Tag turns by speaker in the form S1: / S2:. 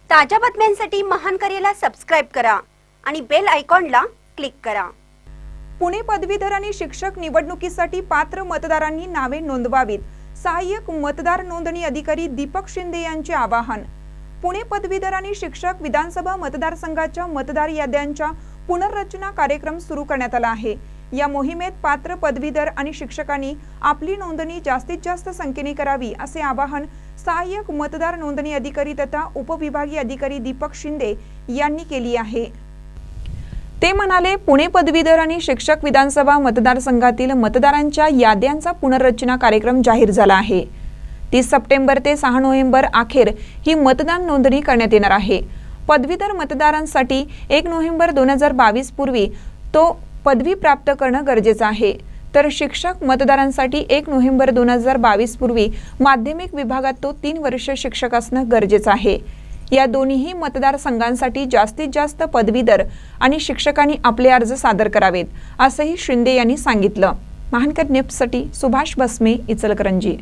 S1: ताज्या बातम्यांसाठी महान करेला सबस्क्राइब करा आणि बेल आयकॉनला क्लिक करा।
S2: पुणे पदवीधर आणि शिक्षक निवडणुकीसाठी पात्र मतदारांनी नावे नोंदवावीत, सहाय्यक मतदार नोंदणी अधिकारी दीपक शिंदे यांचे आवाहन। पुणे पदवीधर आणि शिक्षक विधानसभा मतदारसंघाच्या मतदार याद्यांच्या पुनर्रचना कार्यक्रम सुरू करण्यात आला आहे। या मोहिमेत पात्र पदवीधर आणि शिक्षकांनी आपली नोंदणी जास्तीत जास्त संख्येने करावी असे आवाहन सहाय्यक मतदार नोंदणी अधिकारी तथा उपविभागीय अधिकारी दीपक शिंदे यांनी केली आहे। ते म्हणाले, पुणे पदवीधर आणि शिक्षक विधानसभा मतदारसंघातील मतदारांच्या याद्यांचा पुनर्रचना कार्यक्रम जाहीर झाला आहे। 30 सप्टेंबर ते 6 नोव्हेंबर अखेर ही मतदान नोंदणी करण्यात येणार आहे। पदवीधर मतदारांसाठी 1 नोव्हेंबर 2022 पूर्वी तो पदवी प्राप्त करणं गरजेचं आहे, तर शिक्षक मतदारांसाठी 1 नोव्हेंबर 2022 पूर्वी माध्यमिक विभागात तो 3 वर्ष शिक्षक असणं गरजेचं आहे। या दोन्ही मतदारसंघांसाठी जास्तीत जास्त पदवीधर आणि शिक्षकांनी आपले अर्ज सादर करावेत, असंही शिंदे यांनी सांगितलं। महानकर न्यूजसाठी सुभाष बसमे, इचलकरंजी।